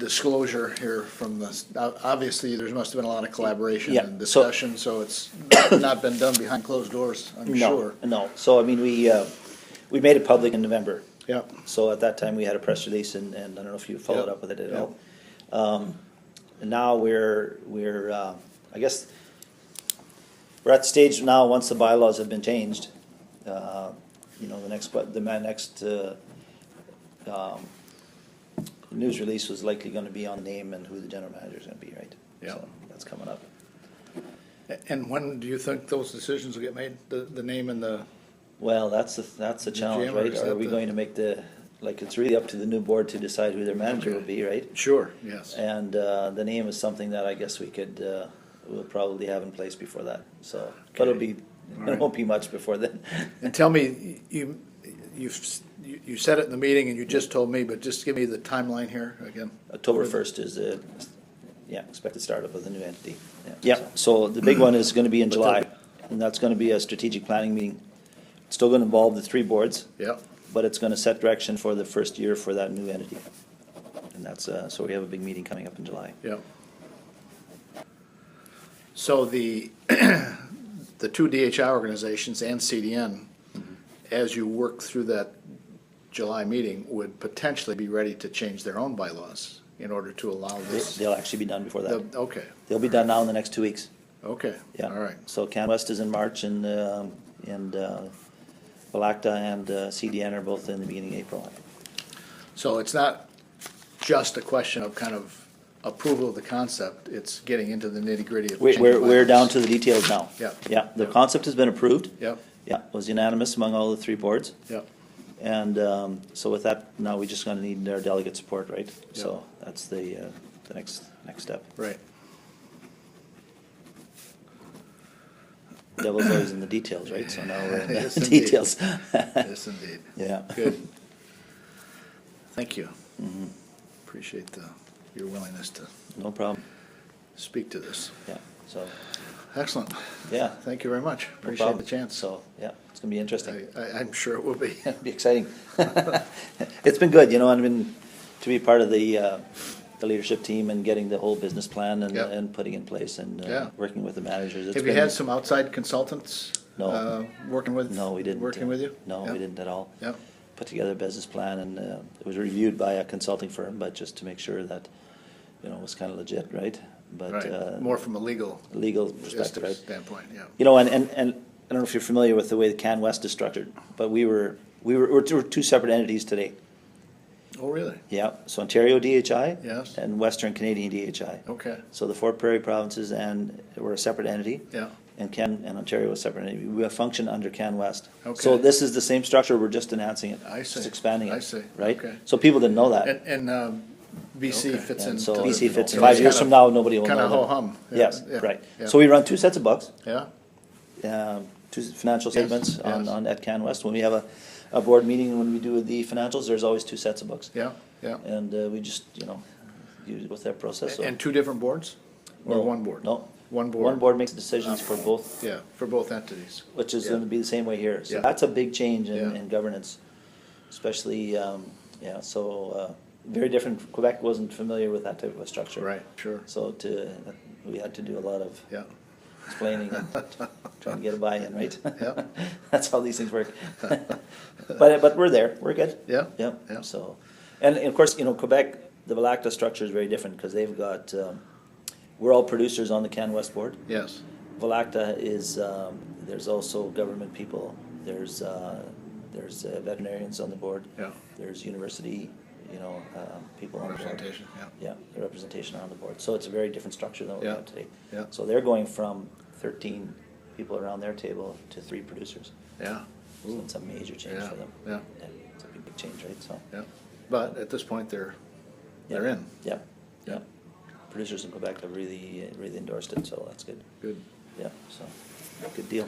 disclosure here from this, obviously, there must have been a lot of collaboration Yeah, and discussion, so it's not been done behind closed doors, I'm sure. No, so I mean, we made it public in November. Yeah, So at that time, we had a press release, and I don't know if you followed Yeah. up with it at all. And now we're I guess, we're at the stage now, once the bylaws have been changed, you know, the next news release was likely gonna be on the name and who the general manager is gonna be, right? Yeah. So that's coming up. and when do you think those decisions will get made, the name and the, Well, that's the challenge, GM, or right? is Are that we the- going to make it's really up to the new board to decide who their manager will be, right? sure, yes. And the name is something that I guess we could, we'll probably have in place before that, so, but it'll be, All it right. won't be much before then. And tell me, you said it in the meeting and you just told me, but just give me the timeline here again. October 1st is the, expected startup of the new entity. Yeah, so the big one is gonna be in July, and that's gonna be a strategic planning meeting. It's still gonna involve the three boards, Yeah, but it's gonna set direction for the first year for that new entity. And that's, so we have a big meeting coming up in July. yeah. So the two DHI organizations and CDN, as you work through that July meeting, would potentially be ready to change their own bylaws in order to allow this. They'll actually be done before that. Okay, They'll be done now in the next 2 weeks. okay, Yeah. all right. So Can-West is in March, and Velacta and CDN are both in the beginning of April. So it's not just a question of kind of approval of the concept, it's getting into the nitty-gritty of changing We're down bylaws. to the details now. Yeah. Yeah, the Yeah. concept has been approved. Yep, Yeah, was unanimous among all the three boards. yep, And so with that, now we just gonna need our delegate support, right? So that's the next step. right. Devil's always in the details, right? So now we're in Yes, the indeed. details. Yes, indeed. Yeah. Good. Thank you. Appreciate your willingness to No problem. speak to this. Yeah, so, Excellent. yeah. Thank you very much. no Appreciate problem. the chance. So, yeah, it's gonna be interesting. I'm sure it will be. It'll be exciting. It's been good, you know, I've been, to be part of the leadership team and getting the whole business plan and, Yep. and putting in place and Yeah. working with the managers. It's Have you been- had some outside consultants? No. Working with? No, we didn't. Working with you? No, Yep. we didn't at all. Yep, Put together a business plan, and it was reviewed by a consulting firm, but just to make sure that, you know, it was kind of legit, right? But right. More from a legal legal perspective, right? standpoint, yeah. You know, and I don't know if you're familiar with the way the Can-West is structured, but we're two separate entities today. Oh, really? Yeah, so Ontario DHI Yes. and Western Canadian DHI. Okay, So the Fort Prairie provinces and we're a separate entity. yeah, And Ontario is a separate entity. We function under Can-West. Okay. So this is the same structure, we're just enhancing it. I see. Just expanding it. I see. Right? Okay. So people didn't know that. and BC Okay. fits And in. so to BC the- fits, it's 5 years kind from of- now, nobody will know Kind of that. ho-hum. Yeah, Yes, yeah, right. yeah. So we run two sets of books, Yeah, two financial statements yes. at Can-West. When we have a board meeting, when we do the financials, there's always two sets of books. yeah, yeah. And we just, you know, use it with that process. So- And two different boards? Or No, one board? No. One board? One board makes decisions for both, Yeah, for both entities. which is Yeah. going to be the same way here. So Yeah. that's a big change in, Yeah. in governance, especially, so very different. Quebec wasn't familiar with that type of a structure. Right, sure, So we had to do a lot of yeah. explaining and trying to get a buy-in, right? Yeah. That's how these things work. But we're there. We're good. Yeah, Yeah. yeah. So, and of course, you know, Quebec, the Velacta structure is very different because they've got, we're all producers on the Can-West board. Yes, Velacta is, there's also government people, there's veterinarians on the board. yeah. There's university, you know, people on the board. Representation, yeah. Yeah, the representation on the board. So it's a very different structure than what we Yeah, have today. yeah. So they're going from 13 people around their table to 3 producers. Yeah, So it's a major change yeah, for them. yeah, It's a big change, right? So, yeah. But at this point, they're in. yeah, Yeah. yeah. Producers in Quebec have really endorsed it, so that's good. Good. Yeah, so, good deal.